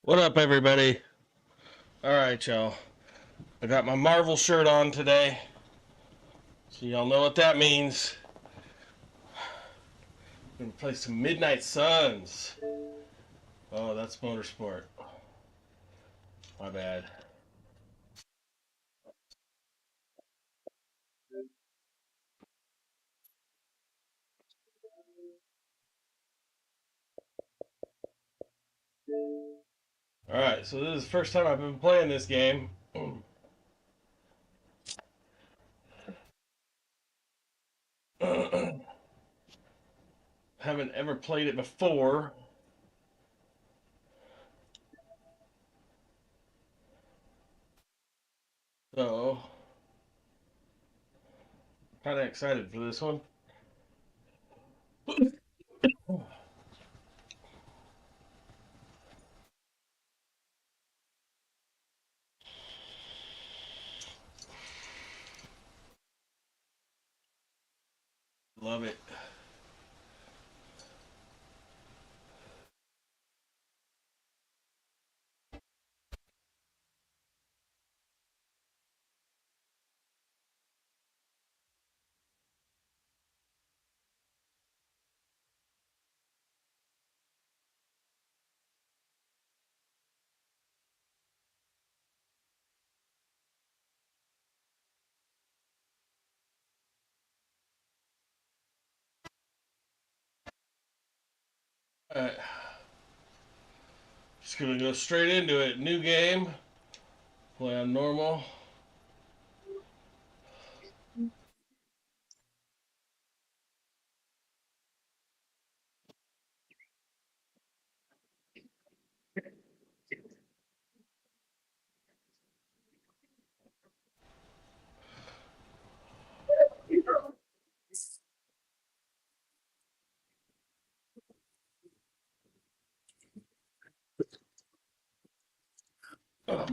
What up, everybody? All right, y'all. I got my Marvel shirt on today, so y'all know what that means. I'm gonna play some Midnight Suns. Oh, that's Motorsport. My bad. All right, so this is the first time I've been playing this game. Haven't ever played it before, so kind of excited for this one. Love it. All right, just gonna go straight into it. New game. Play on normal.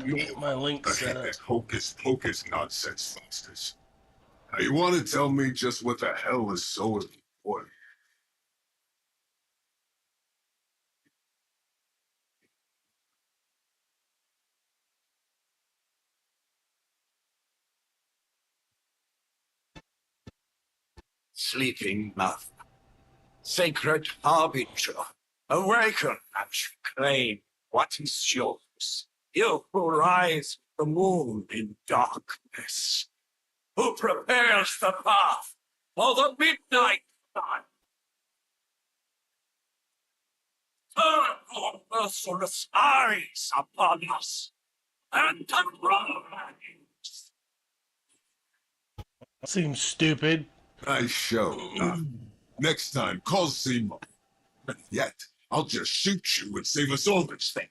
Get my link set up. This hocus pocus nonsense, Fosters. Now, you want to tell me just what the hell is so important? Sleeping mother, sacred harbinger, awaken and claim what is yours. You who rise the moon in darkness, who prepares the path for the midnight sun. Turn your merciless eyes upon us and arise. Seems stupid. Nice show. Next time, call Seymour. And yet, I'll just shoot you and save us all this thing.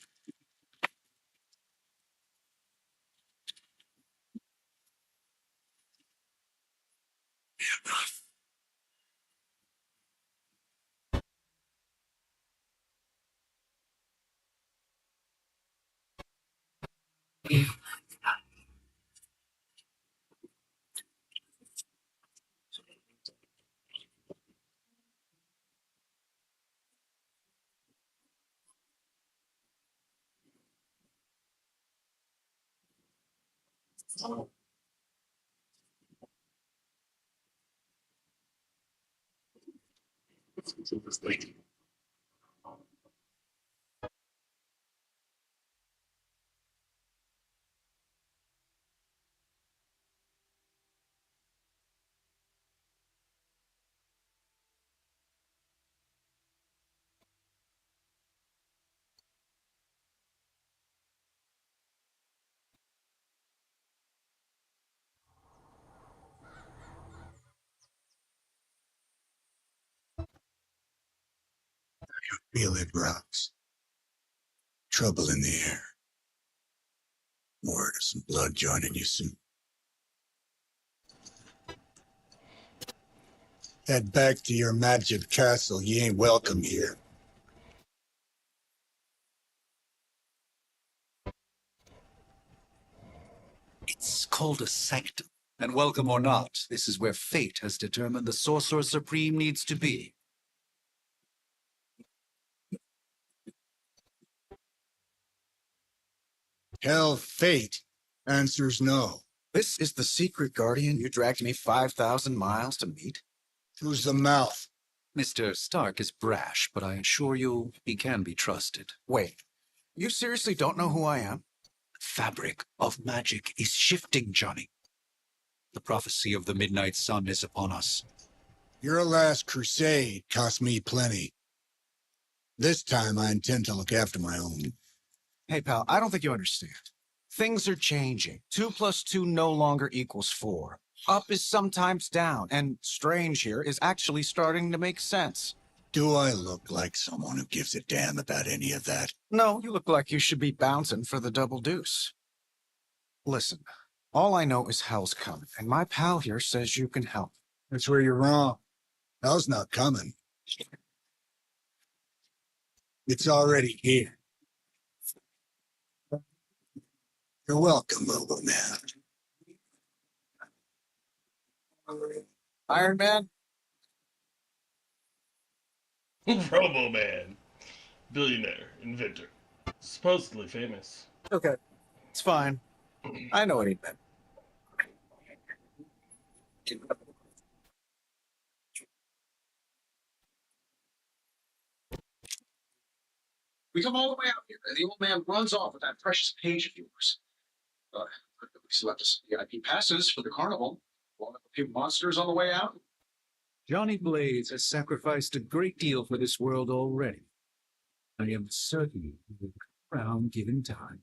Feel it, Browns. Trouble in the air. More some blood joining you soon. Head back to your magic castle. You ain't welcome here. It's called a sanctum. And welcome or not, this is where fate has determined the Sorcerer Supreme needs to be. Hell, fate answers no. This is the secret guardian you dragged me 5,000 miles to meet? Who's the mouth? Mr. Stark is brash, but I assure you he can be trusted. Wait, you seriously don't know who I am? The fabric of magic is shifting, Johnny. The prophecy of the Midnight Sun is upon us. Your last crusade cost me plenty. This time I intend to look after my own. Hey, pal, I don't think you understand. Things are changing. 2 plus 2 no longer equals 4. Up is sometimes down, and strange here is actually starting to make sense. Do I look like someone who gives a damn about any of that? No, you look like you should be bouncing for the double deuce. Listen, all I know is hell's coming, and my pal here says you can help. That's where you're wrong. Hell's not coming. It's already here. You're welcome, Lobo Man. Iron Man? Robo Man. Billionaire, inventor. Supposedly famous. Okay, it's fine. I know what he meant. We come all the way out here, and the old man runs off with that precious page of yours. At least left us VIP passes for the carnival. Blowing up a few monsters on the way out. Johnny Blaze has sacrificed a great deal for this world already. I am certain he will come around given time.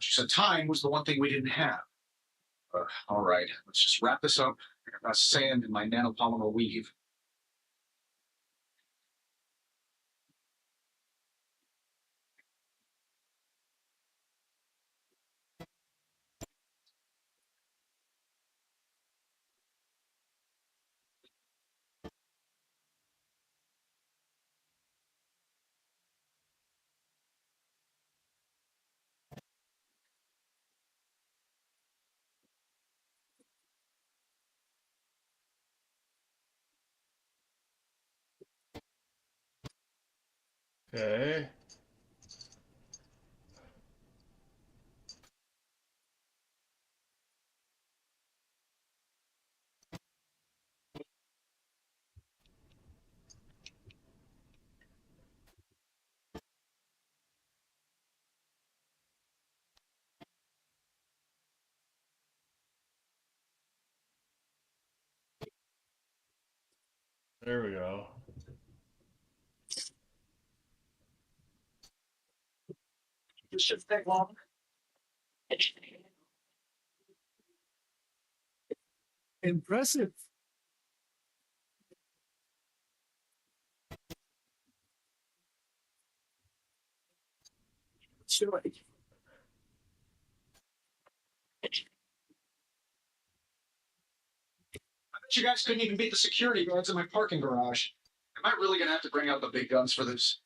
She said time was the one thing we didn't have. All right, let's just wrap this up. I got sand in my nanopolymer weave. Okay. There we go. This should take long. Impressive. Let's do it. I bet you guys couldn't even beat the security guards in my parking garage. Am I really gonna have to bring out the big guns for this?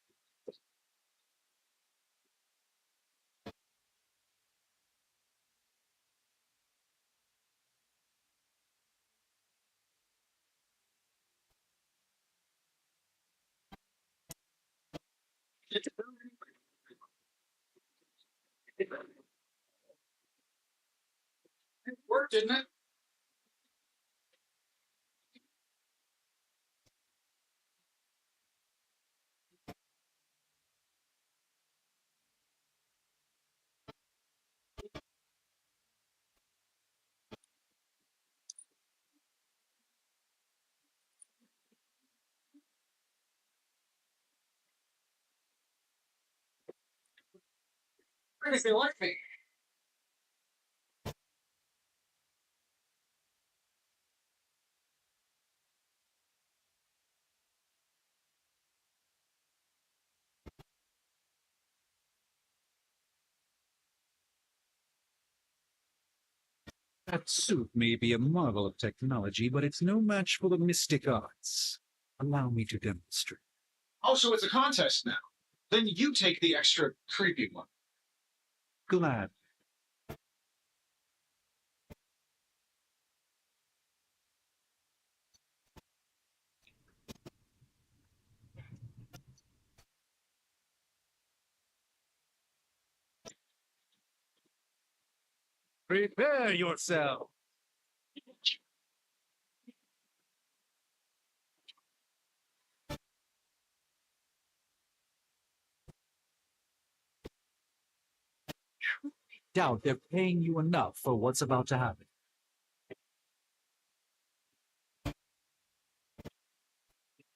It worked, didn't it? I think they like me. That suit may be a marvel of technology, but it's no match for the mystic arts. Allow me to demonstrate. Oh, so it's a contest now. Then you take the extra creepy one. Glad. Prepare yourself. Doubt they're paying you enough for what's about to happen.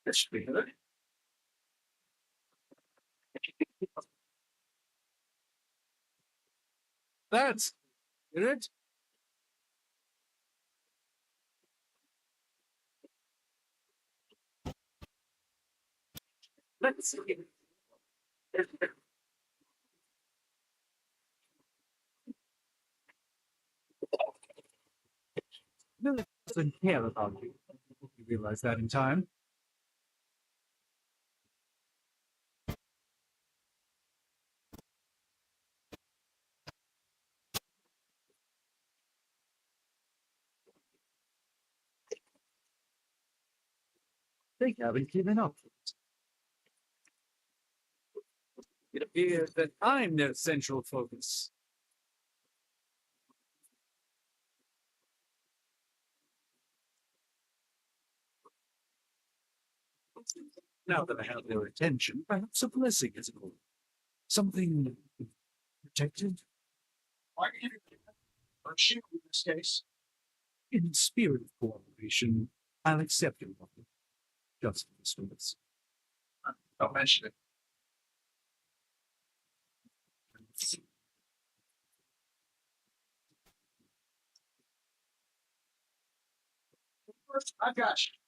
This should be good. That's it. Let's see. Lilith doesn't care about you. You realize that in time. They haven't given up. It appears that I'm their central focus. Now that I have their attention, perhaps a blessing is in order. Something protected Why are you or she in this case? in spirit of cooperation. I'll accept your offer. Just for this once. Don't mention it. I got you.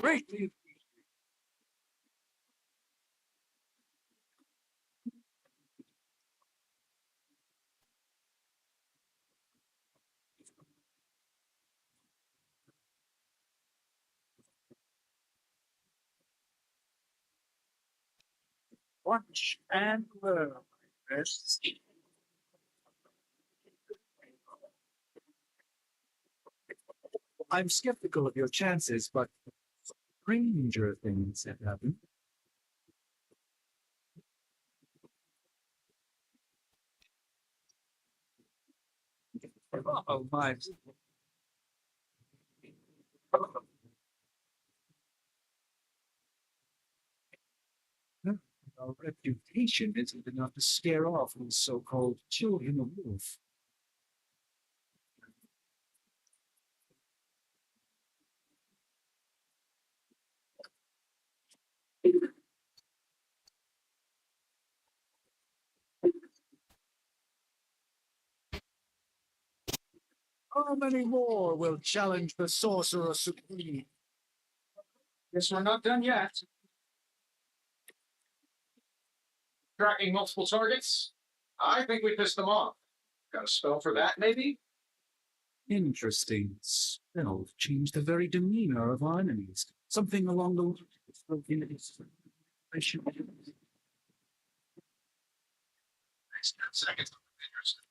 Greatly. Watch and learn. Yes. I'm skeptical of your chances, but stranger things have happened. Oh my. Our reputation isn't enough to scare off these so-called children of wolf. How many more will challenge the sorcerer supreme? Guess we're not done yet. Tracking multiple targets? I think we pissed them off. Got a spell for that, maybe? Interesting. Spell changed the very demeanor of our enemies. Something along the lines of Next 10 seconds. Interesting.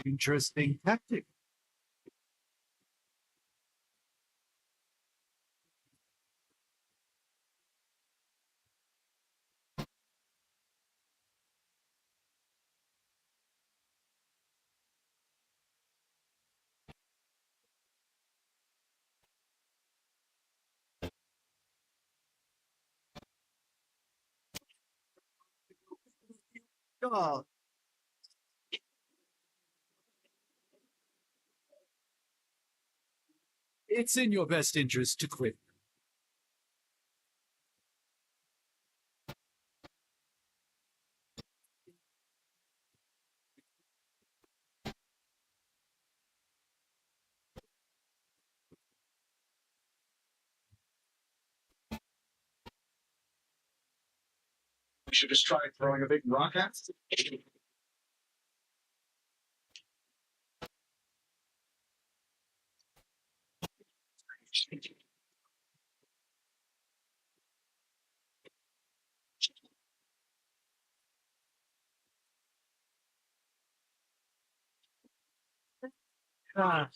interesting tactic. God. It's in your best interest to quit. We should just try throwing a big rock at it. Ah,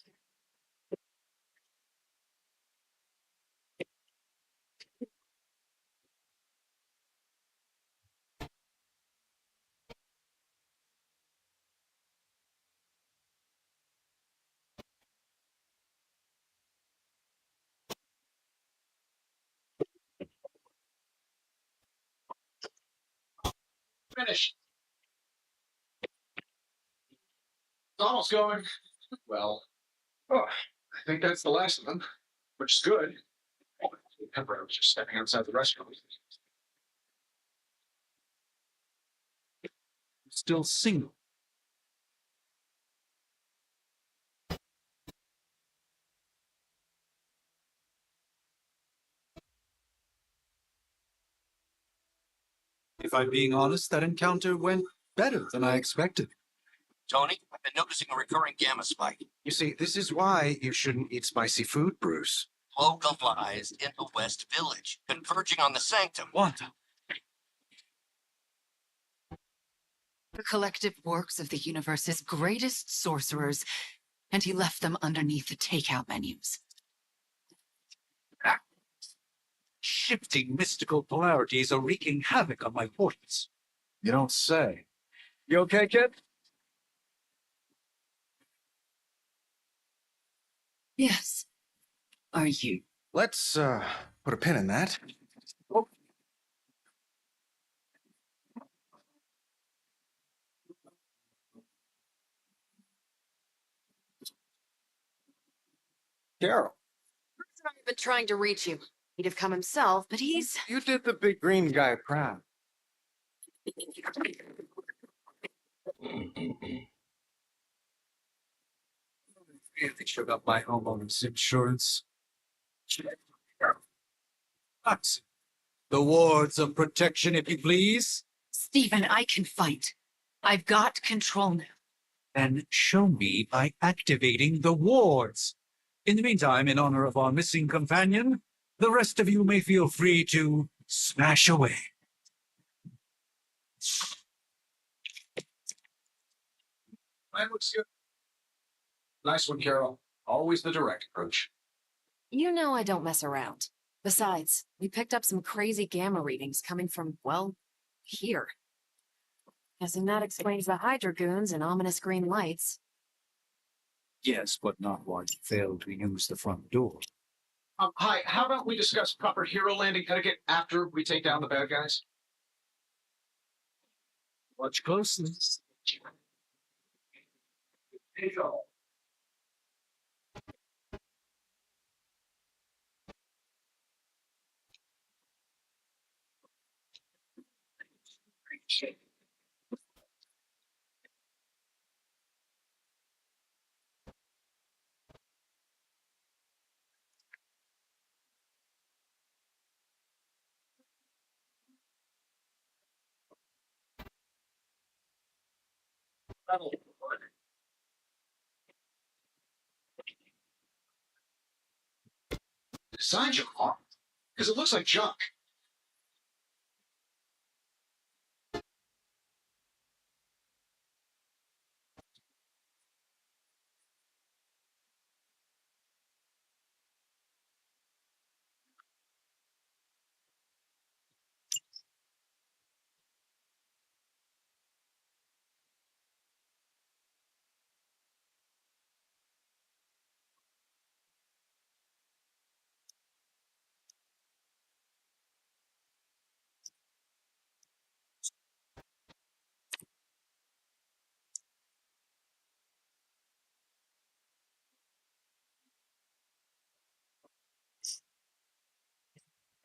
Finish. It's almost going. Well, oh, I think that's the last of them, which is good. Remember, I was just stepping outside the restaurant. still single. If I'm being honest, that encounter went better than I expected. Tony, I've been noticing a recurring gamma spike, You see, this is why you shouldn't eat spicy food, Bruce. localized in the West Village, converging on the sanctum. Wanda. The collective works of the universe's greatest sorcerers, and he left them underneath the takeout menus. Shifting mystical polarities are wreaking havoc on my portals. You don't say. You okay, kid? Yes. Are you? Let's put a pin in that. Oh. Carol, I've been trying to reach you. He'd have come himself, but he's... you did the big green guy proud. Really shook up my homeowner's insurance. The wards of protection, if you please. Stephen, I can fight. I've got control now. Then show me by activating the wards. In the meantime, in honor of our missing companion, the rest of you may feel free to smash away. That looks good. Nice one, Carol. Always the direct approach. You know I don't mess around. Besides, we picked up some crazy gamma readings coming from, well, here. Guessing that explains the Hydra goons and ominous green lights. Yes, but not while you failed to use the front door. Hi, how about we discuss proper hero landing etiquette after we take down the bad guys? Watch closely. Design your arm? Because it looks like junk.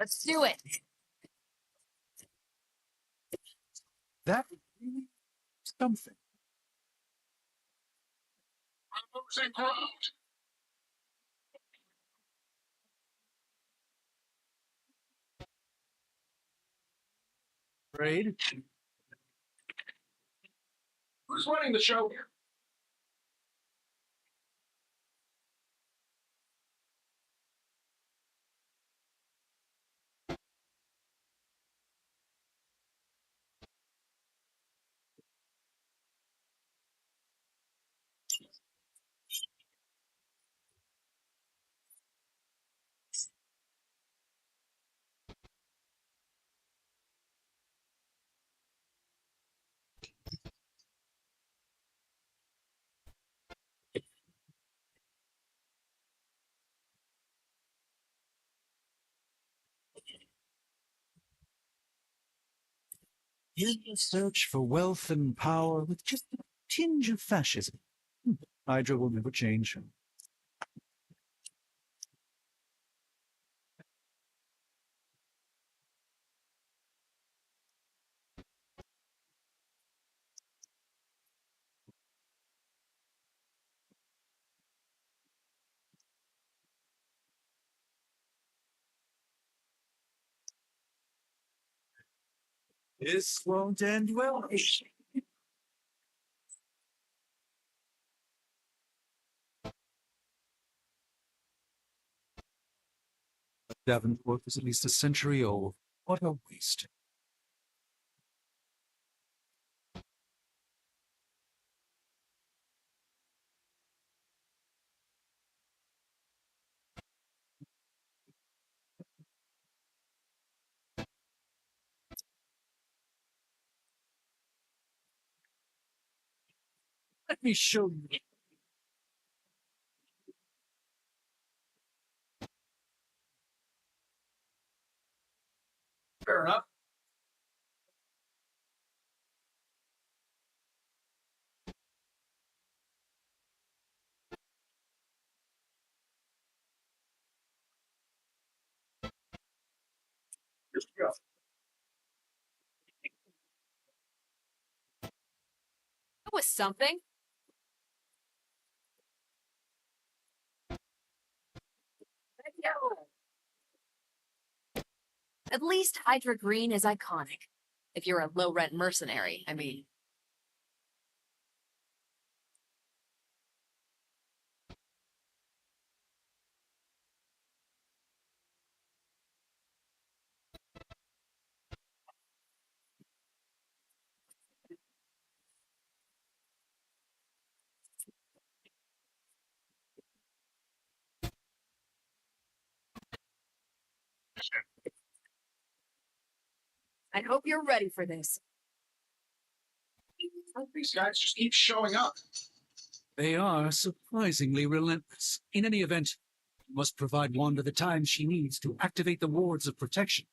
Let's do it! That really something. I'm losing ground. afraid. Who's running the show here? In the search for wealth and power with just a tinge of fascism. Hydra will never change. This won't end well. Davenport is at least a century old. What a waste. Let me show you. Fair enough. Here we go. That was something. At least Hydra Green is iconic. If you're a low-rent mercenary, I mean. I hope you're ready for this. These guys just keep showing up. They are surprisingly relentless. In any event, you must provide Wanda the time she needs to activate the wards of protection.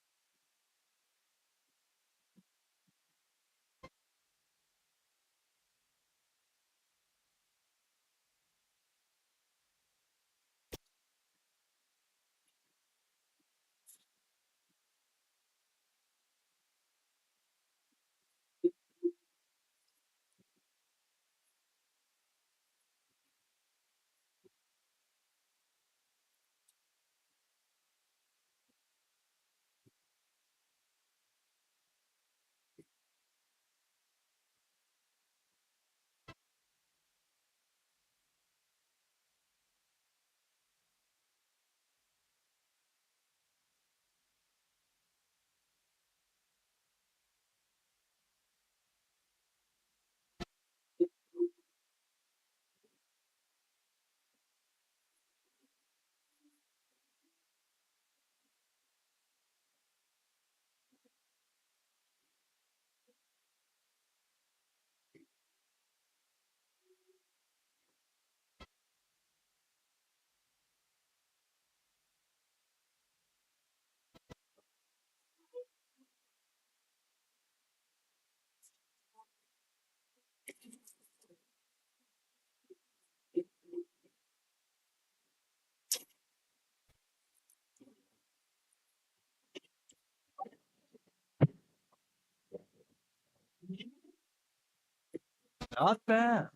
Not bad.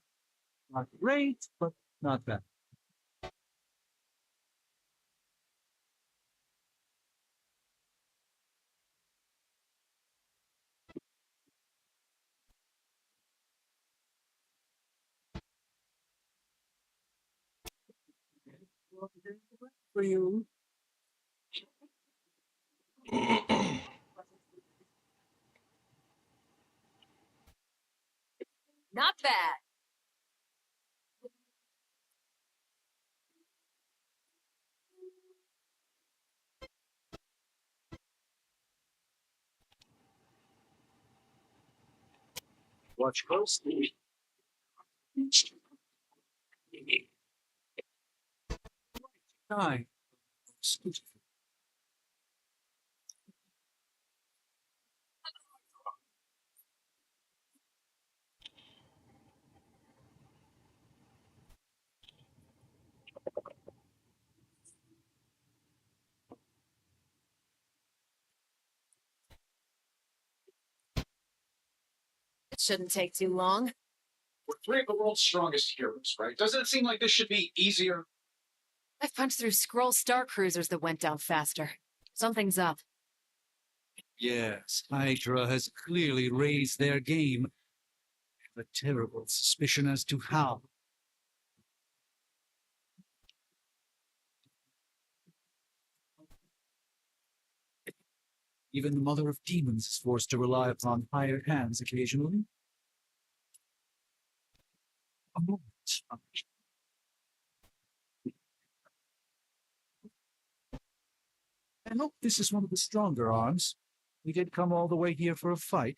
Not great, but not bad. For you. Not bad. Watch closely. Nine. It shouldn't take too long. We're three of the world's strongest heroes, right? Doesn't it seem like this should be easier? I've punched through scroll star cruisers that went down faster. Something's up. Yes, Hydra has clearly raised their game. I have a terrible suspicion as to how. Even the Mother of Demons is forced to rely upon hired hands occasionally. A moment. I hope this is one of the stronger arms. We did come all the way here for a fight.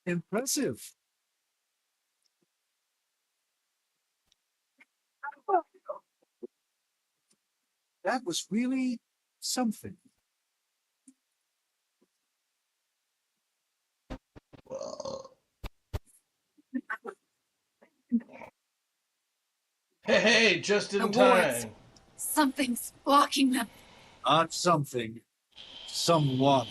Impressive. That was really something. Hey, just The in wards. time. Something's blocking them. Not something. Someone.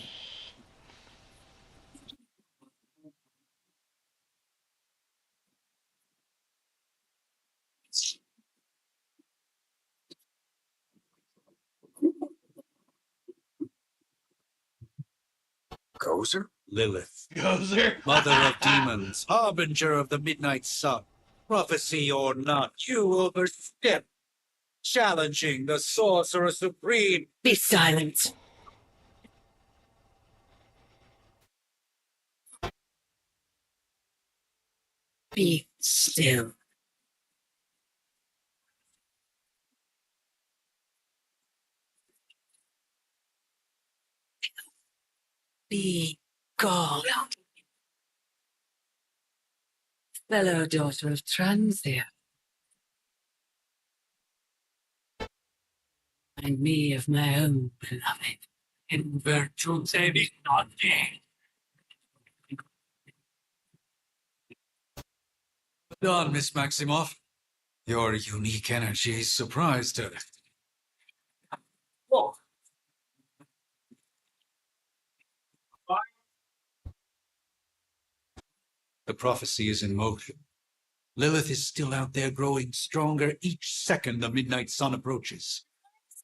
Gozer? Lilith. Gozer. Mother of demons, harbinger of the midnight sun. Prophecy or not, you overstep, challenging the sorcerer supreme. Be silent. Be still. Be gone. Fellow daughter of Transia. And me of my own beloved. In virtue saving nothing. Done, Miss Maximoff. Your unique energy surprised her. Whoa. The prophecy is in motion. Lilith is still out there growing stronger each second the midnight sun approaches.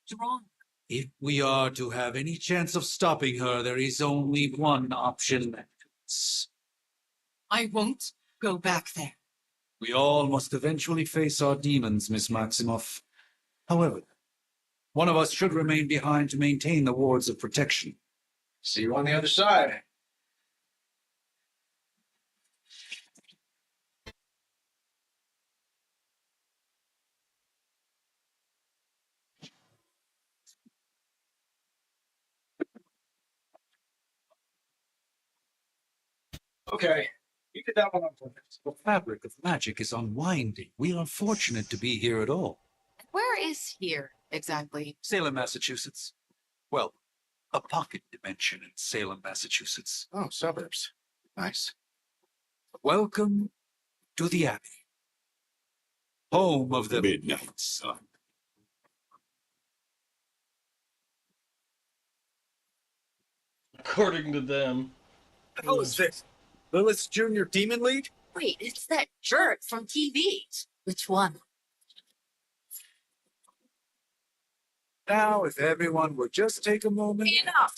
Strong. If we are to have any chance of stopping her, there is only one option. I won't go back there. We all must eventually face our demons, Miss Maximoff. However, one of us should remain behind to maintain the wards of protection. See you on the other side. Okay, you did that one on purpose. The fabric of magic is unwinding. We are fortunate to be here at all. Where is here, exactly? Salem, Massachusetts. Well, a pocket dimension in Salem, Massachusetts. Oh, suburbs. Nice. Welcome to the Abbey, home of the Midnight sun. According to them. How is this? Lilith's Junior Demon League? Wait, it's that jerk from TV. Which one? Now, if everyone would just take a moment. Enough!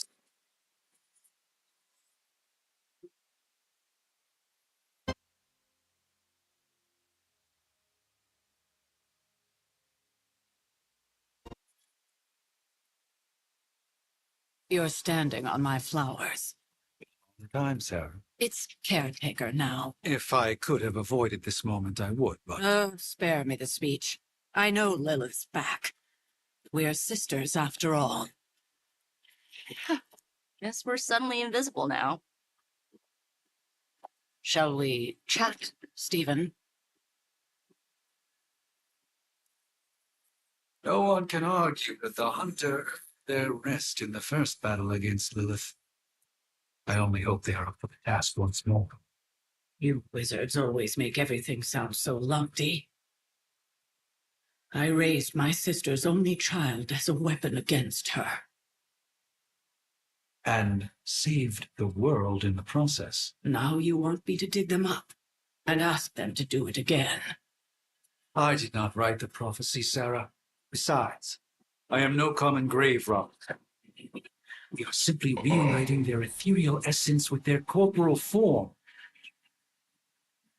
You're standing on my flowers. Time, Sarah. It's caretaker now. If I could have avoided this moment, I would, but... Oh, spare me the speech. I know Lilith's back. We're sisters after all. Guess we're suddenly invisible now. Shall we chat, Stephen? No one can argue that the Hunter earned their rest in the first battle against Lilith. I only hope they are up for the task once more. You wizards always make everything sound so lofty. I raised my sister's only child as a weapon against her. And saved the world in the process. Now you want me to dig them up and ask them to do it again. I did not write the prophecy, Sarah. Besides, I am no common grave robber. We are simply rewriting their ethereal essence with their corporal form.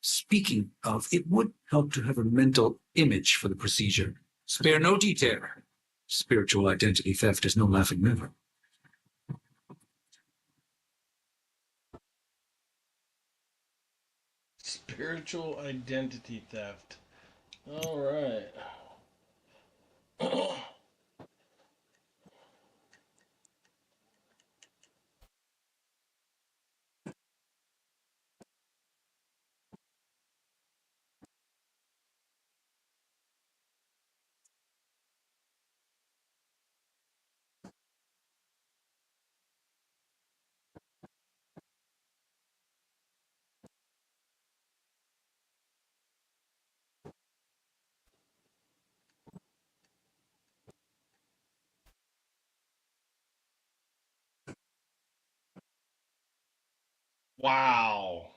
Speaking of, it would help to have a mental image for the procedure. Spare no detail. Spiritual identity theft is no laughing matter. Spiritual identity theft. All right. Wow.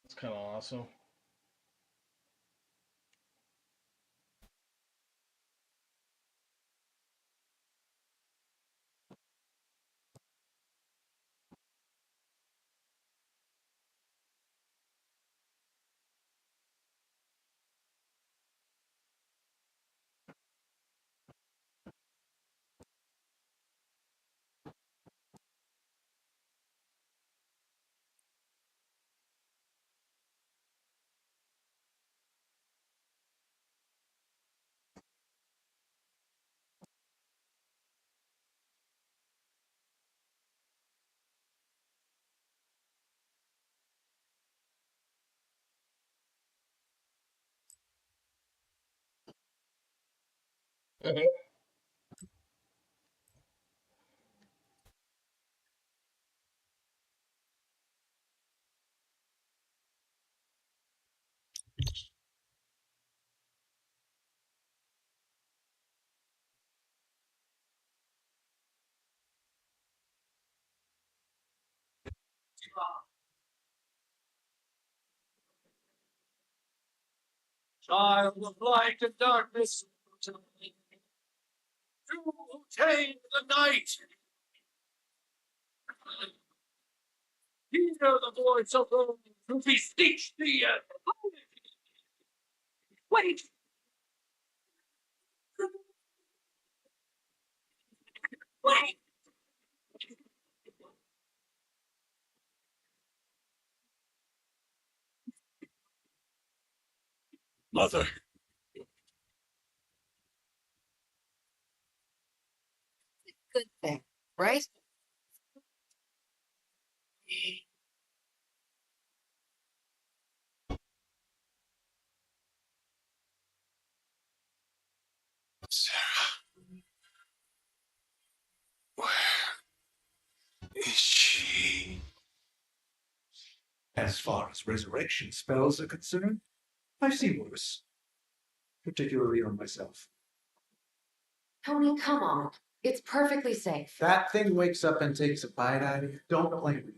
That's kind of awesome. Child of light and darkness, you who tame the night. Hear the voice of those who beseech thee. Wait! Wait! Mother. Good thing, right? Sarah. Where is she? As far as resurrection spells are concerned, I've seen worse. Particularly on myself. Tony, come on. It's perfectly safe. That thing wakes up and takes a bite out of you. Don't blame me.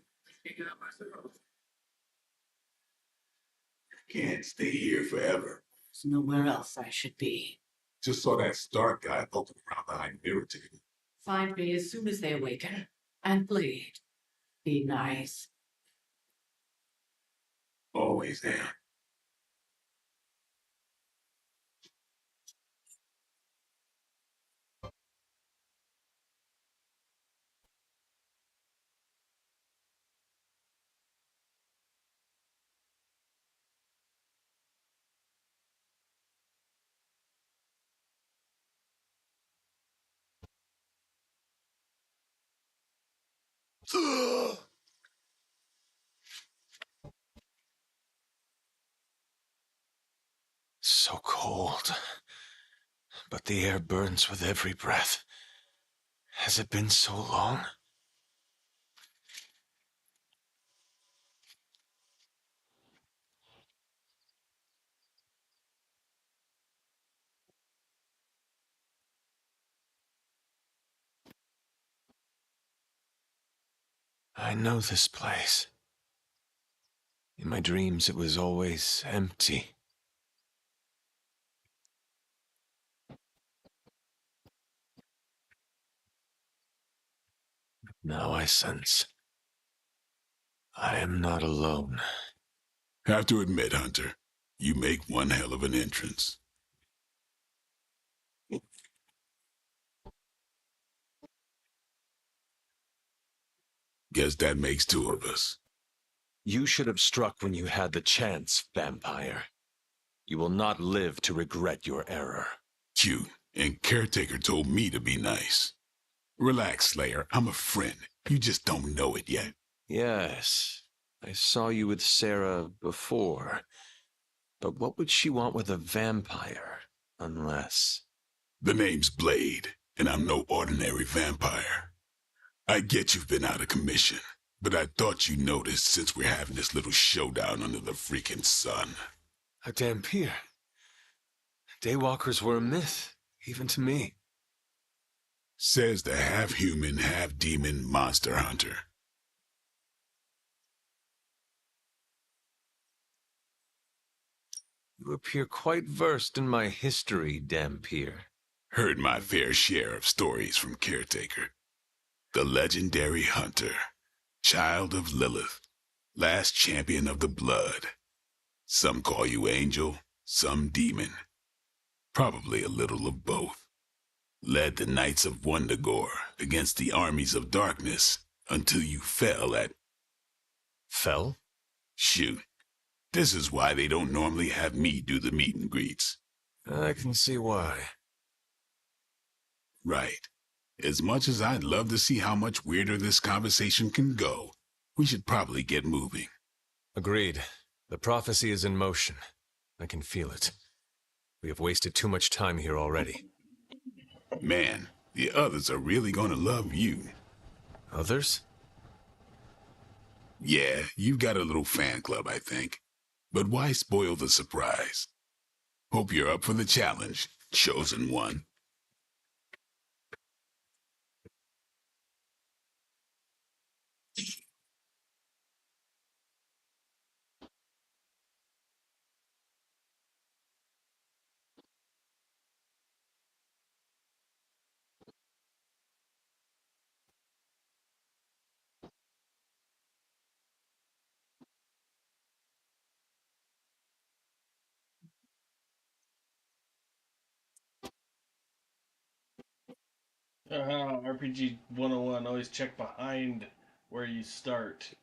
can't stay here forever. There's nowhere else I should be. Just saw that Stark guy poking around behind the mirror table. Find me as soon as they awaken. And bleed. Be nice. Always am. So cold. But the air burns with every breath. Has it been so long? I know this place. In my dreams, it was always empty. Now I sense I am not alone. Have to admit, Hunter, you make one hell of an entrance. Guess that makes two of us. You should have struck when you had the chance, vampire. You will not live to regret your error. Cute, and Caretaker told me to be nice. Relax, Slayer. I'm a friend. You just don't know it yet. Yes, I saw you with Sarah before. But what would she want with a vampire, unless... The name's Blade, and I'm no ordinary vampire. I get you've been out of commission, but I thought you noticed since we're having this little showdown under the freaking sun. A Dampier. Daywalkers were a myth, even to me. Says the half-human, half-demon monster hunter. You appear quite versed in my history, Dampier. Heard my fair share of stories from Caretaker. The legendary hunter, child of Lilith, last champion of the blood. Some call you angel, some demon. Probably a little of both. Led the Knights of Wundagore against the armies of darkness until you fell at... Fell? Shoot. This is why they don't normally have me do the meet and greets. I can see why. Right. As much as I'd love to see how much weirder this conversation can go, we should probably get moving. Agreed. The prophecy is in motion. I can feel it. We have wasted too much time here already. Man, the others are really gonna love you. Others? Yeah, you've got a little fan club, I think. But why spoil the surprise? Hope you're up for the challenge, chosen one. RPG 101, always check behind where you start.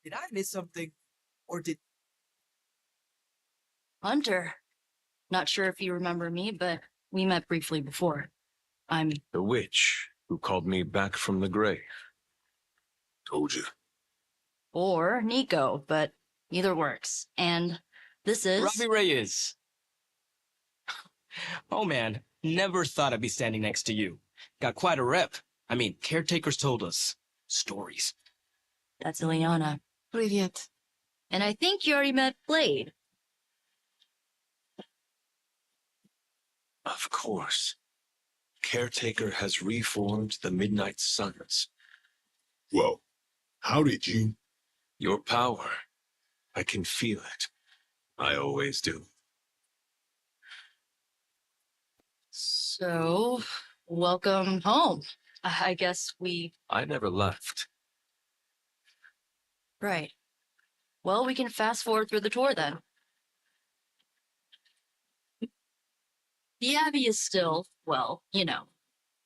Did I miss something? Or did... Hunter. Not sure if you remember me, but we met briefly before. I'm... The witch who called me back from the grave. Told you. Or Nico, but either works. And this is... Robbie Reyes. Oh man, never thought I'd be standing next to you. Got quite a rep. I mean, caretakers told us stories. That's Ileana. Привет. And I think you already met Blade. Of course. Caretaker has reformed the Midnight Suns. Whoa. How did you? Your power. I can feel it. I always do. So, welcome home. I guess we... I never left. Right. Well, we can fast forward through the tour then. The Abbey is still, well, you know.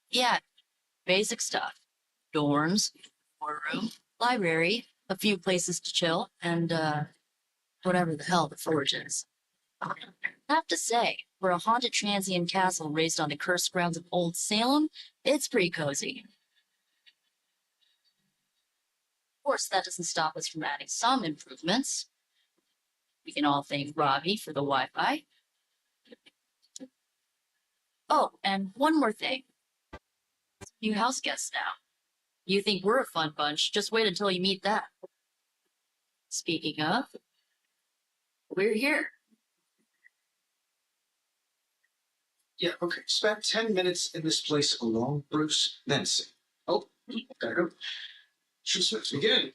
Yeah, basic stuff. Dorms, war room, library, a few places to chill, and, whatever the hell the Forge is. I have to say, for a haunted transient castle raised on the cursed grounds of Old Salem, it's pretty cozy. Of course, that doesn't stop us from adding some improvements. We can all thank Robbie for the Wi-Fi. Oh, and one more thing. New house guests now. You think we're a fun bunch, just wait until you meet that. Speaking of, we're here. Yeah, okay. Spend 10 minutes in this place alone, Bruce, then sing. Oh, there. Just begin.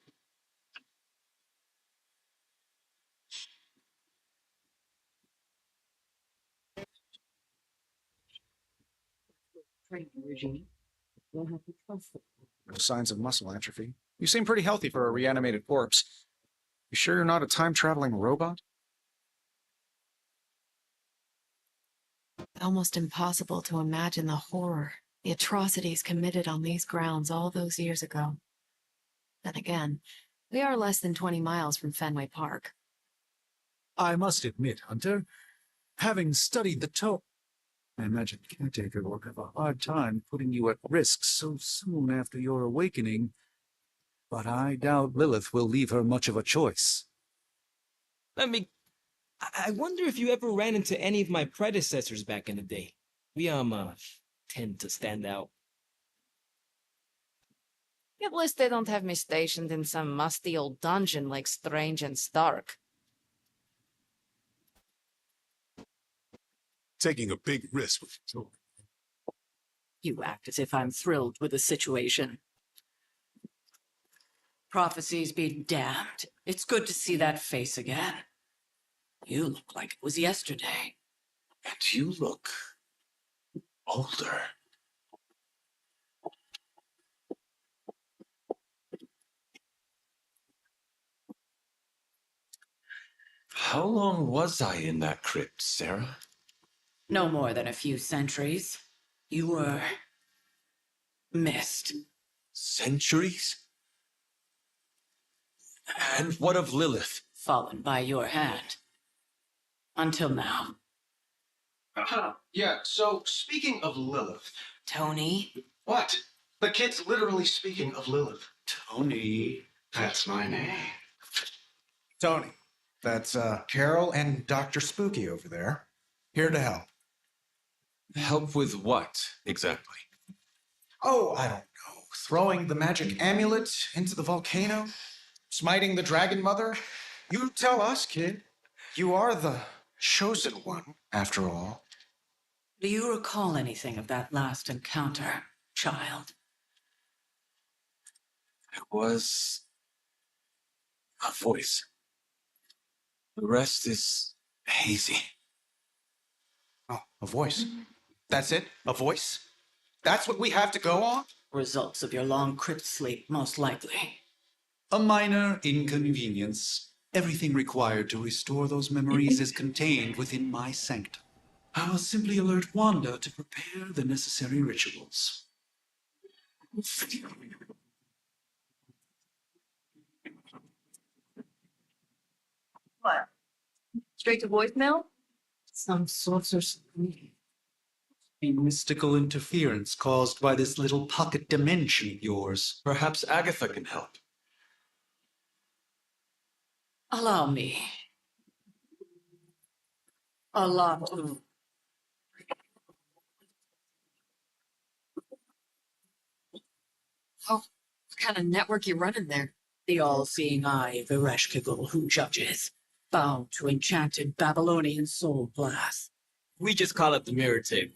Training regime. You'll have to trust them. No signs of muscle atrophy. You seem pretty healthy for a reanimated corpse. You sure you're not a time-traveling robot? Almost impossible to imagine the horror, the atrocities committed on these grounds all those years ago. Then again, we are less than 20 miles from Fenway Park. I must admit, Hunter, having studied the I imagine Caretaker will have a hard time putting you at risk so soon after your awakening, but I doubt Lilith will leave her much of a choice. I wonder if you ever ran into any of my predecessors back in the day. We, tend to stand out. At least they don't have me stationed in some musty old dungeon like Strange and Stark. Taking a big risk with children. You act as if I'm thrilled with the situation. Prophecies be damned. It's good to see that face again. You look like it was yesterday. And you look older. How long was I in that crypt, Sarah? No more than a few centuries. You were... missed. Centuries? And what of Lilith? Fallen by your hand. Until now. Yeah, so speaking of Lilith... Tony? What? The kid's literally speaking of Lilith. Tony. That's my name. Tony. That's, Carol and Dr. Spooky over there. Here to help. Help with what, exactly? Oh, I don't know. Throwing the magic amulet into the volcano? Smiting the dragon mother? You tell us, kid. You are the chosen one, after all. Do you recall anything of that last encounter, child? It was a voice. The rest is hazy. Oh, a voice. That's it? A voice? That's what we have to go on? Results of your long crypt sleep, most likely. A minor inconvenience. Everything required to restore those memories is contained within my sanctum. I will simply alert Wanda to prepare the necessary rituals. What? Straight to voicemail? Some sorceress. A mystical interference caused by this little pocket dimension of yours. Perhaps Agatha can help. Allow me. Allow me. Oh, what kind of network you running there? The all-seeing eye of Ereshkigal who judges, bound to enchanted Babylonian soul glass. We just call it the mirror table.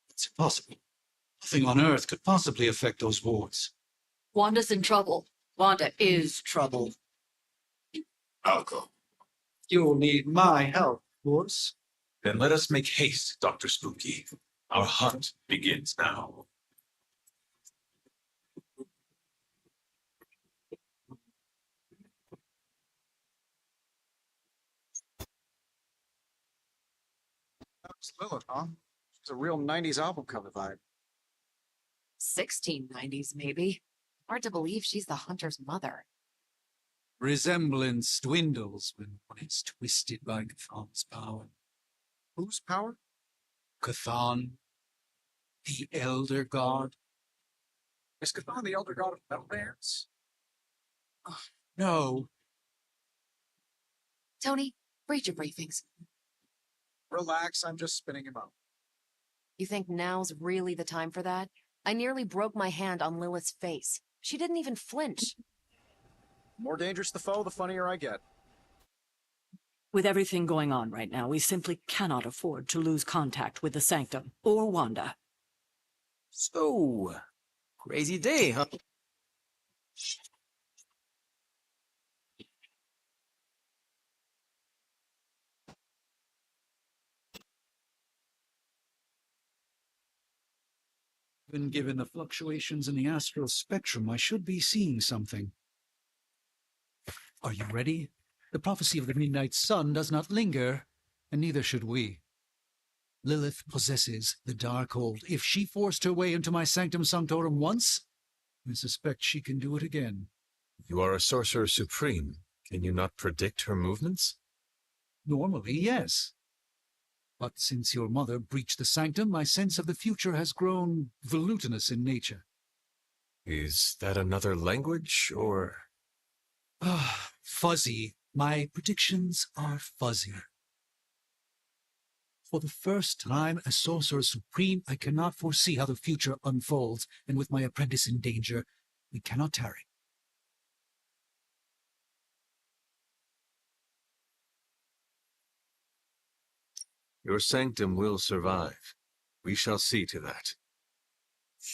It's impossible. Nothing on Earth could possibly affect those wards. Wanda's in trouble. Wanda is trouble. I'll go. You'll need my help, of course. Then let us make haste, Dr. Spooky. Our hunt begins now. That's Lilith, huh? It's a real 90s album cover vibe. 1690s, maybe. Hard to believe she's the hunter's mother. Resemblance dwindles when one is twisted by Cathan's power. Whose power? Cathan, the Elder God. Is Cathan the elder god of metal bands? No, Tony, read your briefings. Relax, I'm just spinning him up. You think now's really the time for that? I nearly broke my hand on Lilith's face. She didn't even flinch. More dangerous the foe, the funnier I get. With everything going on right now, we simply cannot afford to lose contact with the Sanctum or Wanda. So, crazy day, huh? even given the fluctuations in the astral spectrum, I should be seeing something. Are you ready? The prophecy of the midnight sun does not linger, and neither should we. Lilith possesses the Darkhold. If she forced her way into my Sanctum Sanctorum once, I suspect she can do it again. You are a sorcerer supreme. Can you not predict her movements? Normally, yes. But since your mother breached the sanctum, my sense of the future has grown volutinous in nature. Is that another language, or...? Fuzzy. My predictions are fuzzy. For the first time as Sorcerer Supreme, I cannot foresee how the future unfolds, and with my apprentice in danger, we cannot tarry. Your sanctum will survive. We shall see to that.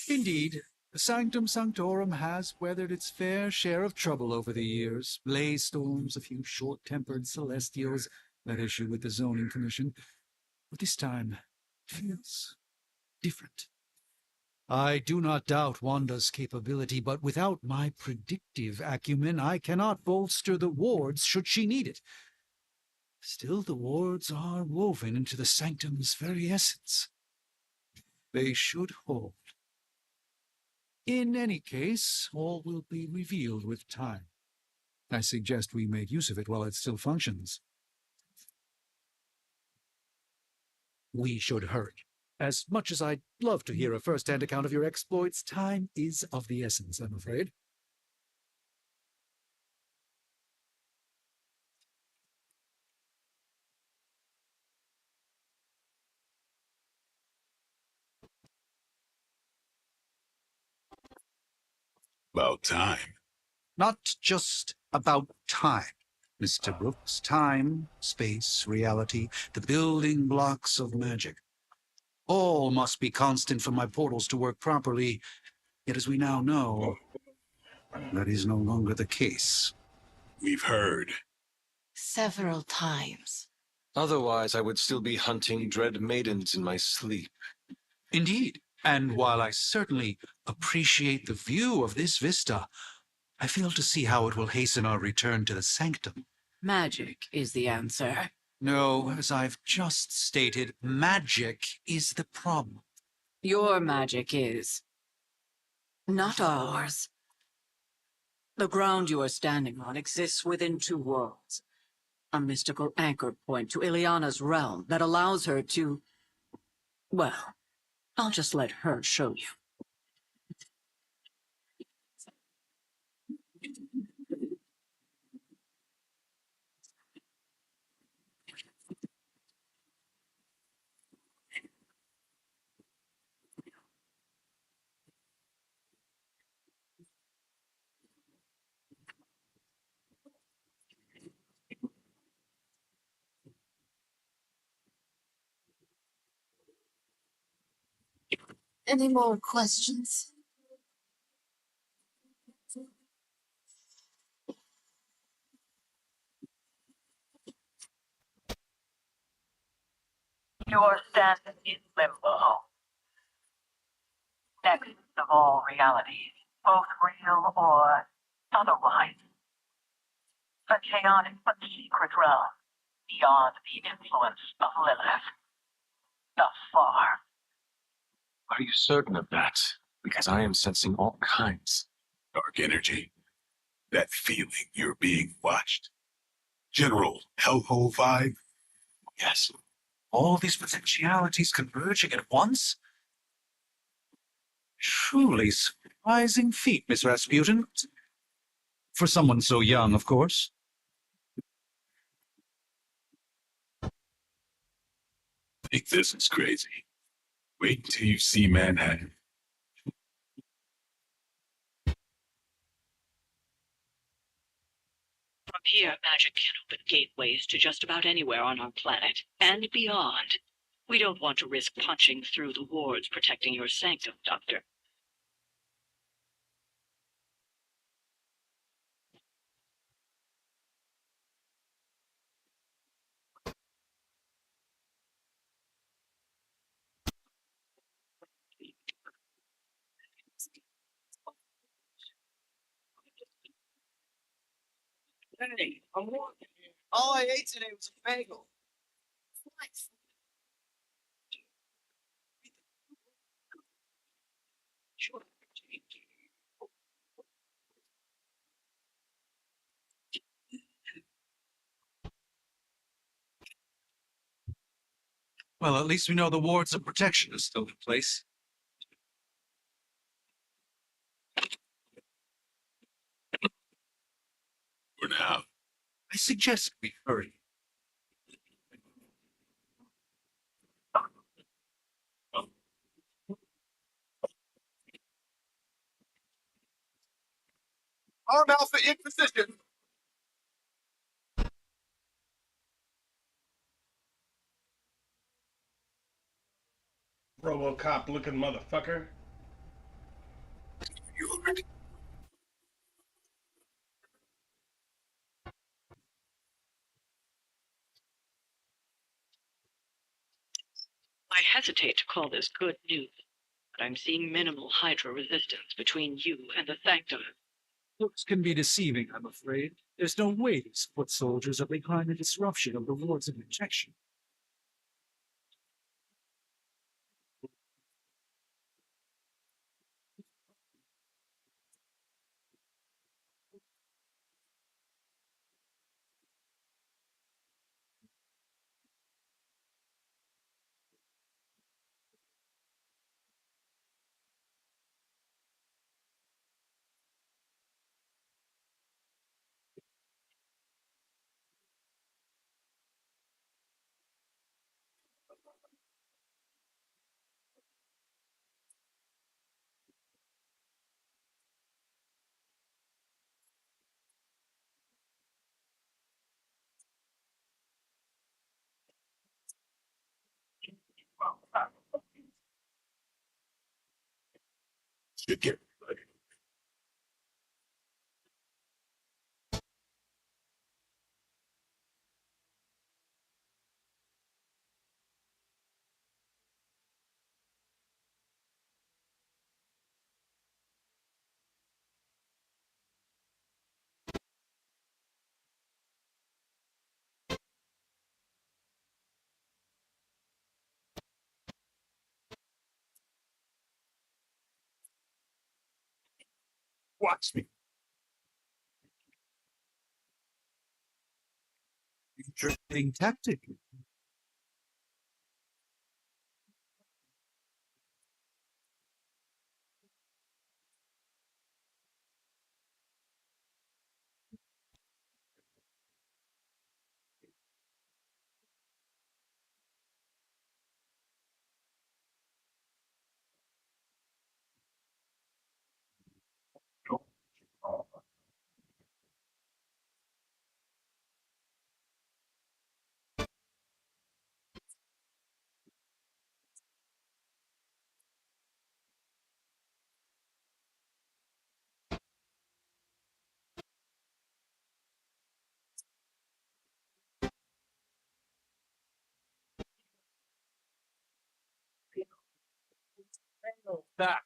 Indeed, the Sanctum Sanctorum has weathered its fair share of trouble over the years. Blaze storms, a few short-tempered celestials, that issue with the Zoning Commission. But this time, it feels different. I do not doubt Wanda's capability, but without my predictive acumen, I cannot bolster the wards should she need it. Still, the wards are woven into the sanctum's very essence. They should hold. In any case, all will be revealed with time. I suggest we make use of it while it still functions. We should hurry. As much as I'd love to hear a first-hand account of your exploits, time is of the essence, I'm afraid. About time. Not just about time, Mr. Brooks. Time, space, reality, the building blocks of magic. All must be constant for my portals to work properly, yet as we now know, that is no longer the case. We've heard. Several times. Otherwise, I would still be hunting dread maidens in my sleep. Indeed, and while I certainly appreciate the view of this vista, I fail to see how it will hasten our return to the sanctum. Magic is the answer. No, as I've just stated, magic is the problem. Your magic is. Not ours. The ground you are standing on exists within two worlds. A mystical anchor point to Ileana's realm that allows her to... Well, I'll just let her show you. Any more questions? You are standing in limbo, next of all realities, both real or otherwise. A chaotic but secret realm, beyond the influence of Lilith. Thus far. Are you certain of that? Because I am sensing all kinds. Dark energy. That feeling you're being watched. General hellhole vibe. Yes. All these potentialities converging at once? Truly surprising feat, Miss Rasputin. For someone so young, of course. Think this is crazy. Wait until you see Manhattan. From here, magic can open gateways to just about anywhere on our planet, and beyond. We don't want to risk punching through the wards protecting your sanctum, Doctor. Hey, I'm walking. All I ate today was a bagel. Sure. Well, at least we know the wards of protection are still in place. For now. I suggest we hurry. Arm Alpha in position. RoboCop looking motherfucker. I hesitate to call this good news, but I'm seeing minimal Hydra resistance between you and the Sanctum. Looks can be deceiving, I'm afraid. There's no way these foot soldiers are behind the disruption of the wards of protection. Should get ready. Watch me. Interesting tactic. That.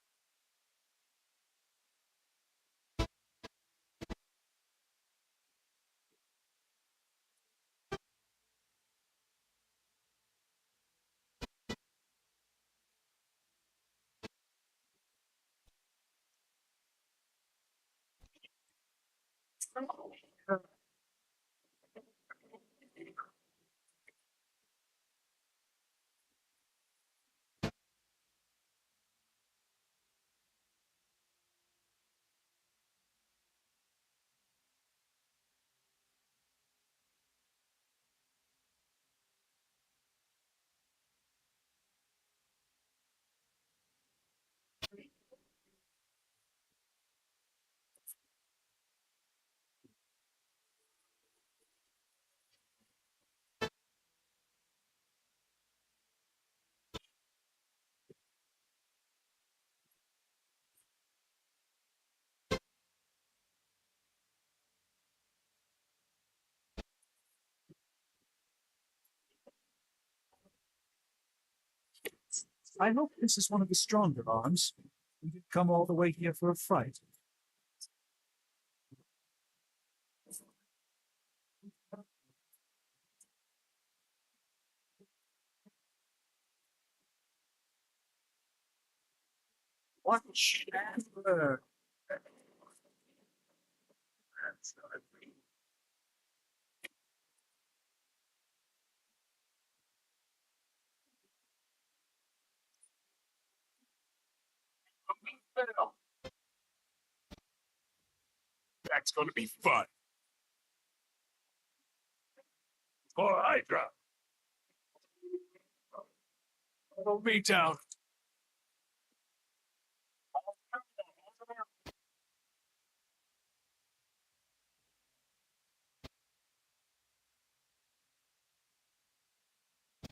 I hope this is one of the stronger arms. We didn't come all the way here for a fight. Whatever. That's not me. That's going to be fun. For Hydra. Follow me down.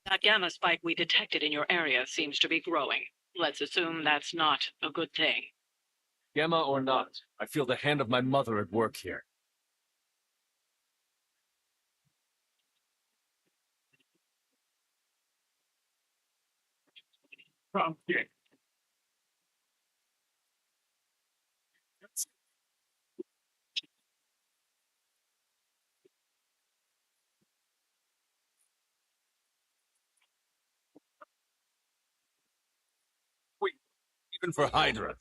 That gamma spike we detected in your area seems to be growing. Let's assume that's not a good thing. Gamma or not, I feel the hand of my mother at work here. From here. Wait, even for Hydra.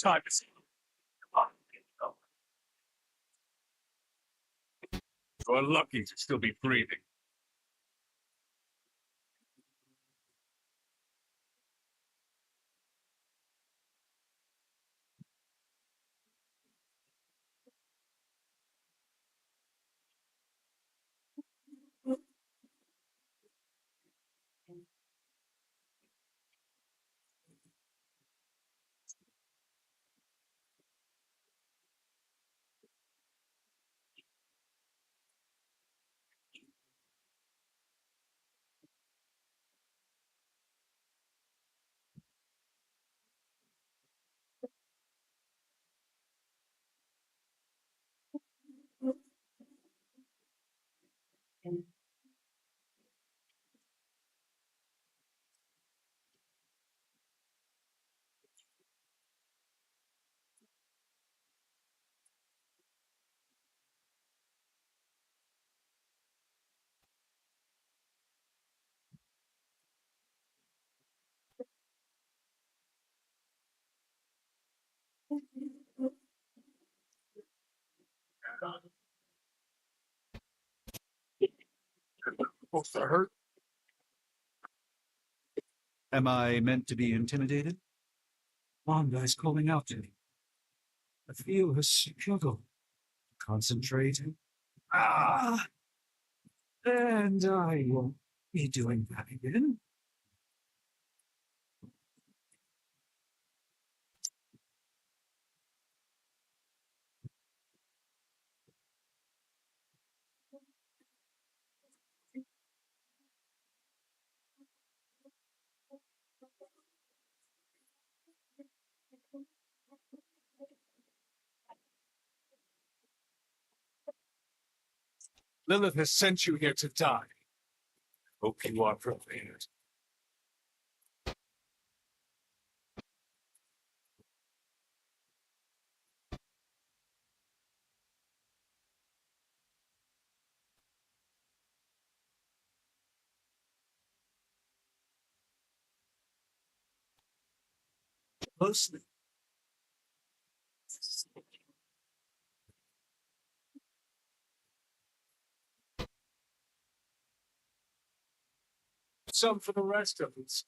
Your time is up. You're lucky to still be breathing. both are hurt. Am I meant to be intimidated? Wanda is calling out to me. I feel her struggle. Concentrating. Ah! And I won't be doing that again. Lilith has sent you here to die. Hope you are prepared. Closely. Some for the rest of us.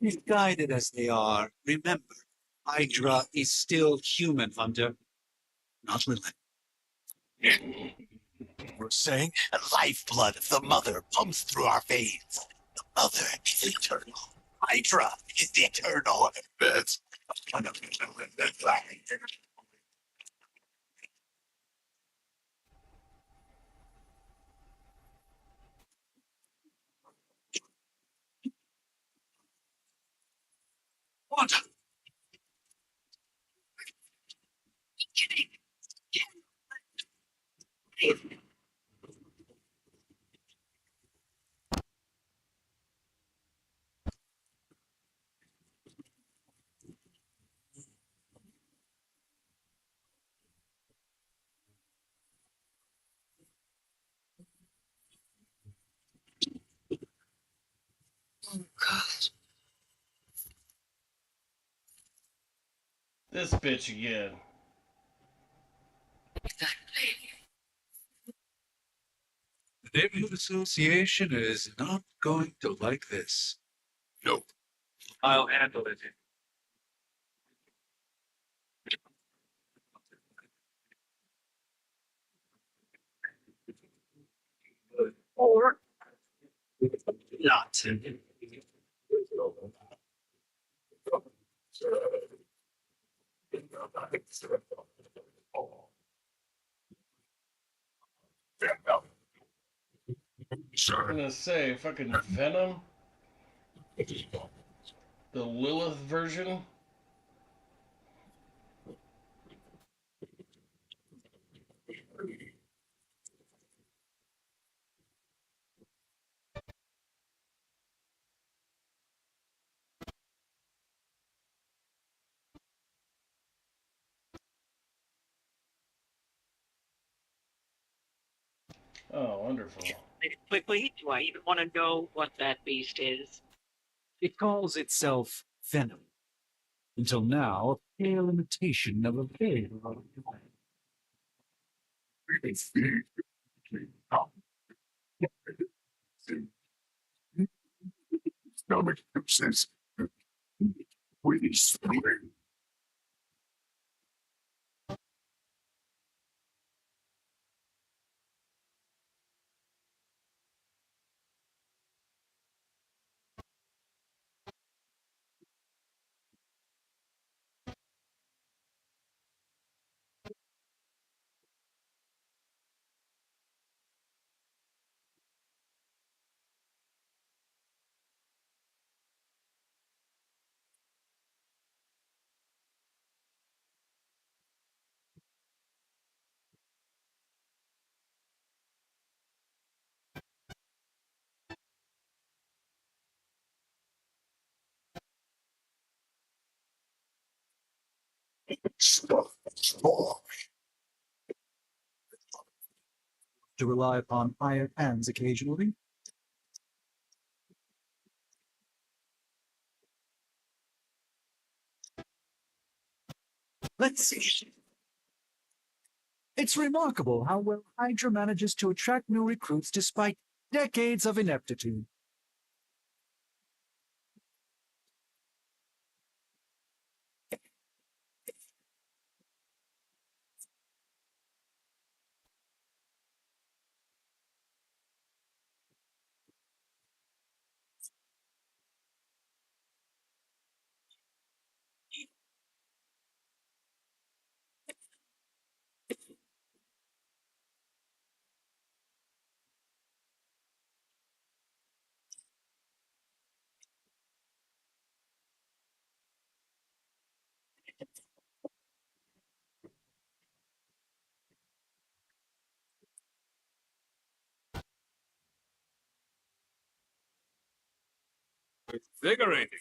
Misguided as they are, remember, Hydra is still human, Hunter. Not Lilith. We're saying The lifeblood of the mother pumps through our veins. The mother is eternal. Hydra is the eternal. That's what? This bitch again. The Neighborhood Association is not going to like this. nope. I'll handle it. Or Not. I'm gonna say fucking Venom, the Lilith version. Oh, wonderful. Quickly, do I even want to know what that beast is? It calls itself Venom. Until now, a pale imitation of a pig. Stomach says we spring. to rely upon hired hands occasionally. Let's see. It's remarkable how well Hydra manages to attract new recruits despite decades of ineptitude. Invigorating.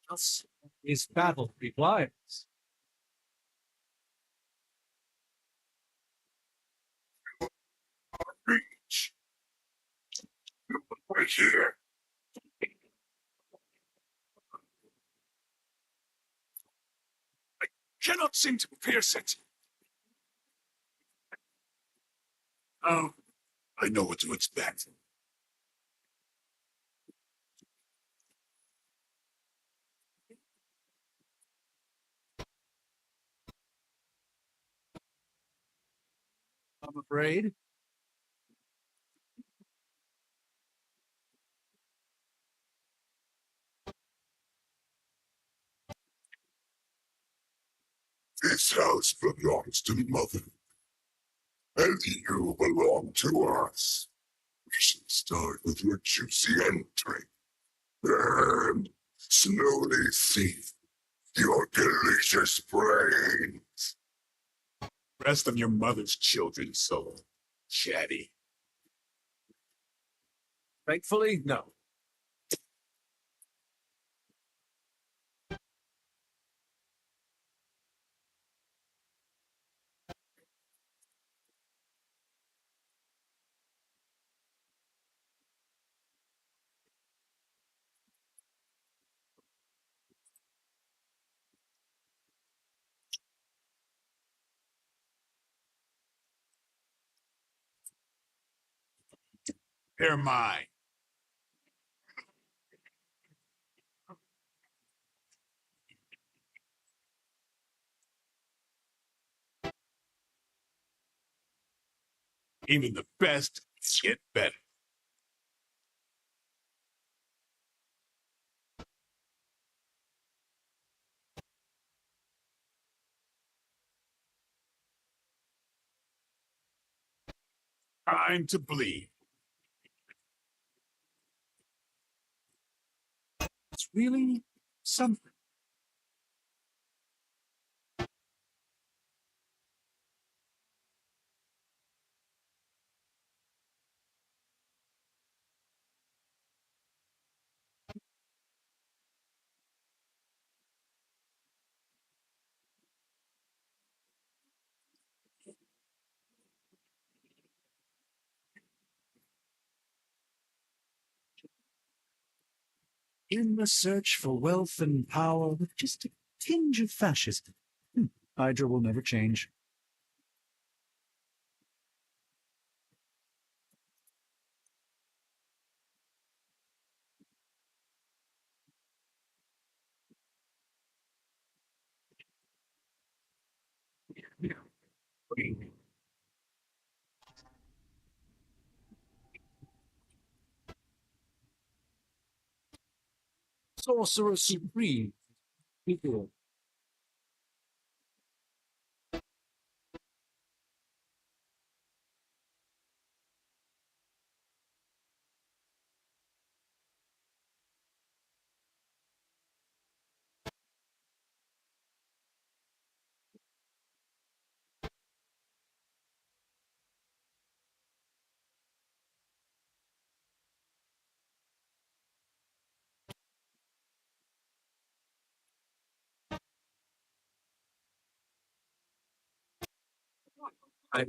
Thus is battle requires. Reach. Right here. Cannot seem to pierce it. Oh, I know what to expect. I'm afraid. This house belongs to Mother, and you belong to us. We should start with your juicy entry, and slowly feed your delicious brains. rest of your mother's children, so chatty. Thankfully, no. They're mine. Even the best get better. Time to bleed. It's really something. In the search for wealth and power with just a tinge of fascism. Hydra will never change. Sorcerer Supreme. People. I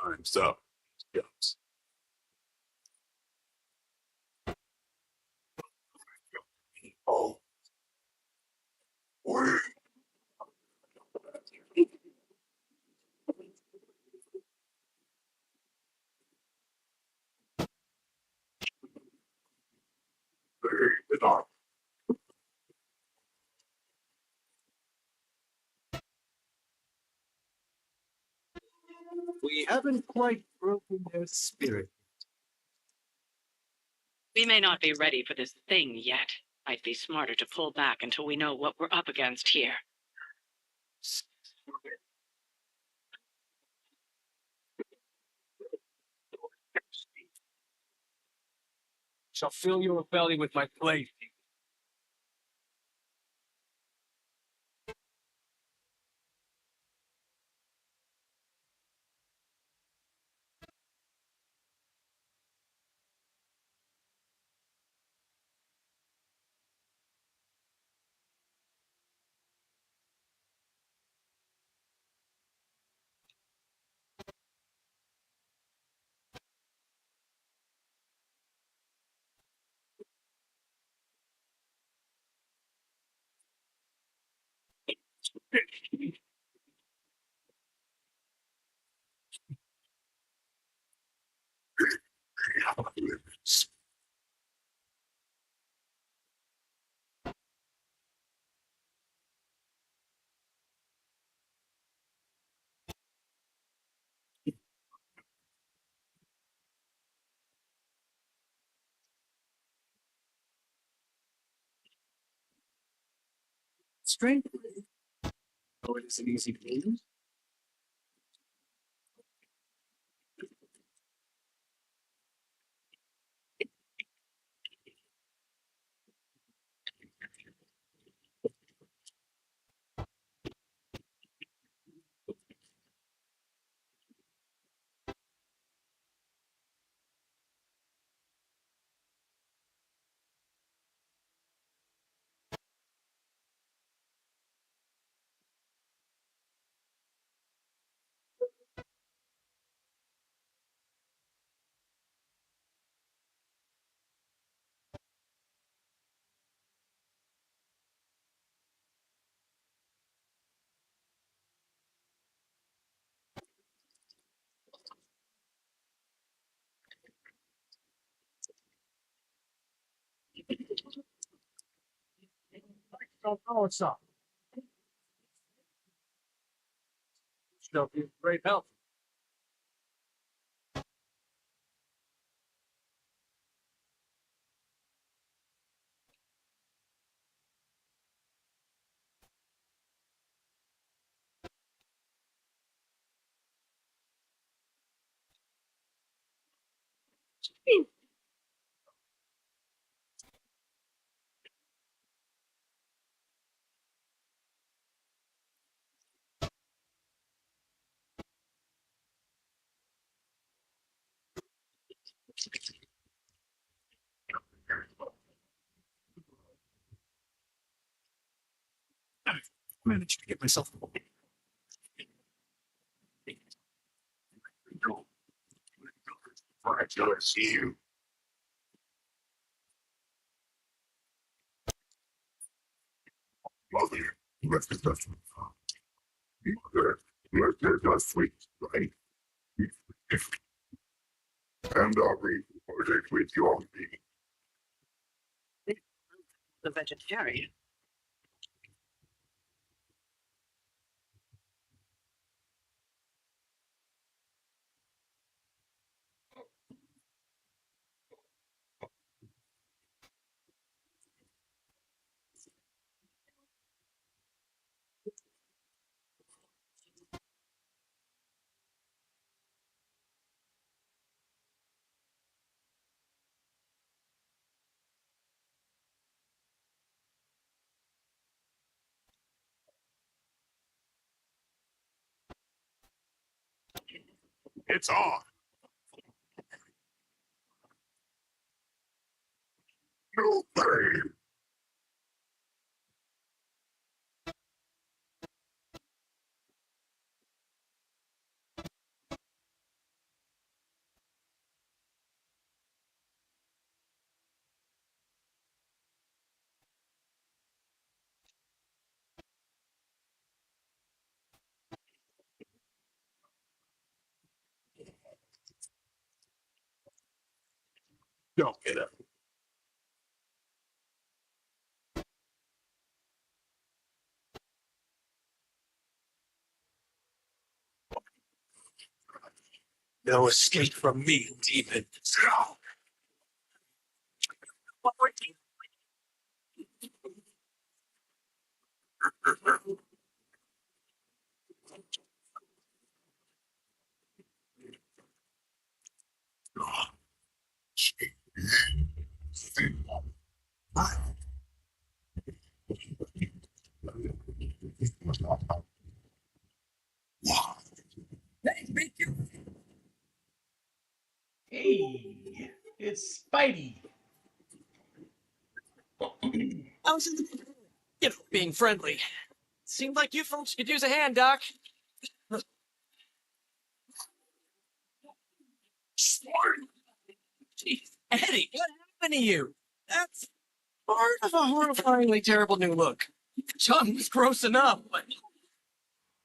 Time's up. Yes. Oh, wait. The dark. We haven't quite broken their spirit. We may not be ready for this thing yet. Might be smarter to pull back until we know what we're up against here. Shall fill your belly with my blade. Strength. Oh, it isn't easy to lose. Don't know what's up. Shall be great help. Managed to get myself. I don't see you. Mother, let's get that. Mother, let's get that sweet, right? And I'll be project with your me. The vegetarian. It's on. No pain. Don't get up. No escape from me, demon. What were you? Hey, it's Spidey. I was in the, being friendly. Seemed like you folks could use a hand, Doc. Jeez, Eddie, what happened to you? That's part of a horrifyingly terrible new look. John was gross enough, but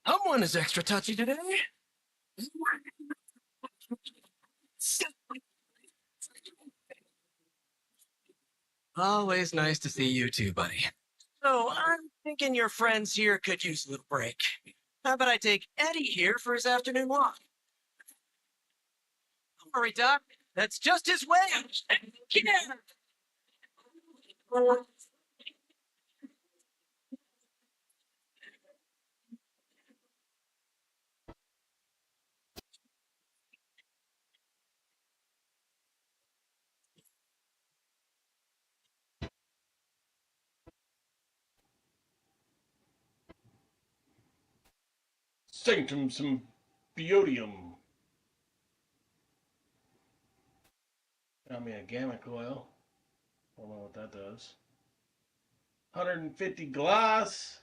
someone is extra touchy today. Always nice to see you too, buddy. So, I'm thinking your friends here could use a little break. How about I take Eddie here for his afternoon walk? Don't worry, Doc. That's just his way. Yeah. Sanctum Symbiotium. Got me a gamma coil. Don't know what that does. 150 glass.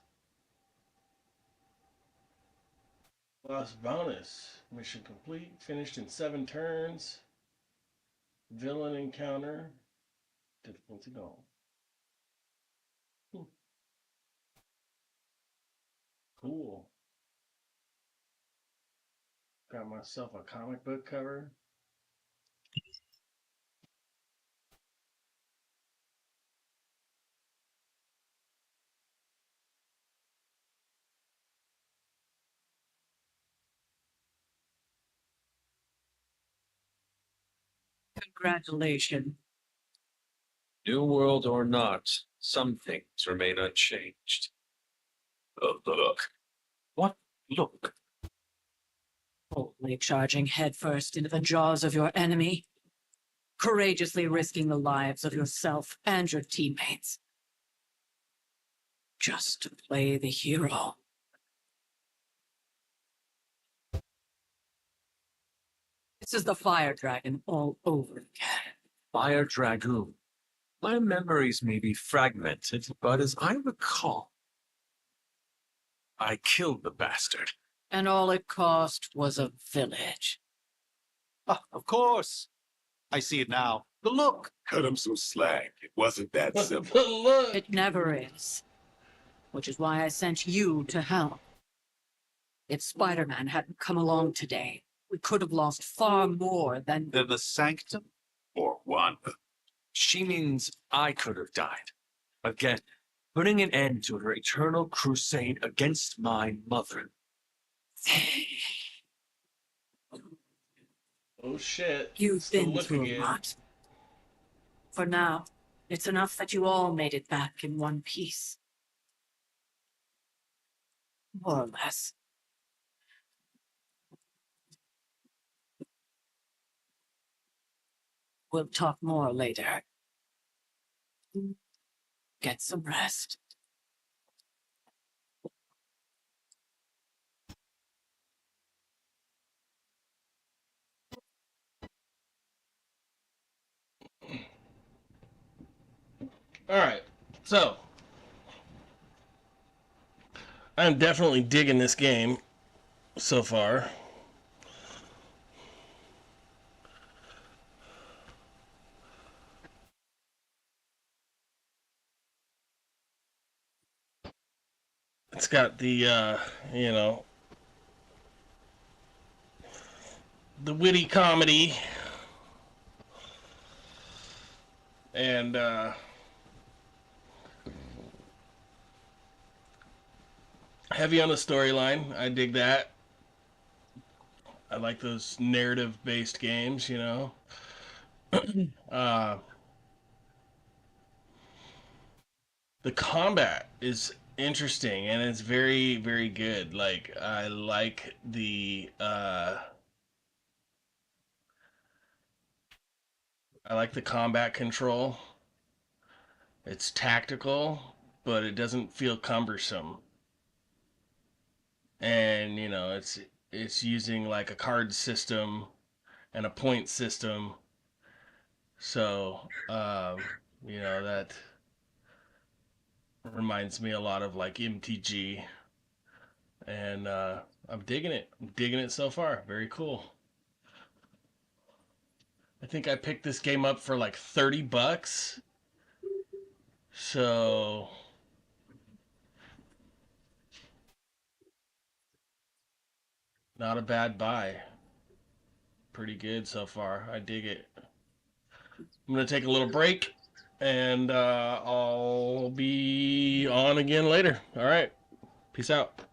Glass bonus. Mission complete. Finished in 7 turns. Villain encounter. Difficulty gone. Cool. Got myself a comic book cover. Congratulations. New world or not, some things remain unchanged. Look. What look? Boldly charging headfirst into the jaws of your enemy. Courageously risking the lives of yourself and your teammates. Just to play the hero. This is the Fire Dragon all over again. Fire Dragoon. My memories may be fragmented, but as I recall, I killed the bastard. And all it cost was a village. Ah, of course. I see it now. The look. Cut him some slack. It wasn't that simple. The look. It never is. Which is why I sent you to help. If Spider-Man hadn't come along today, we could have lost far more than... Then the Sanctum? Or Wanda. She means I could have died. Again, putting an end to her eternal crusade against my mother. Oh shit. You've been through a lot. For now, it's enough that you all made it back in one piece. More or less. We'll talk more later. Get some rest. Alright, so I'm definitely digging this game so far. It's got the, you know, the witty comedy and, heavy on the storyline. I dig that. I like those narrative-based games, you know. uh, the combat is interesting and it's very, very good. Like, I like the combat control. It's tactical, but it doesn't feel cumbersome. And, you know, it's using like a card system and a point system. So, you know, that reminds me a lot of like MTG. And I'm digging it. I'm digging it so far. Very cool. I think I picked this game up for like $30. So not a bad buy. Pretty good so far. I dig it. I'm going to take a little break and I'll be on again later. All right. Peace out.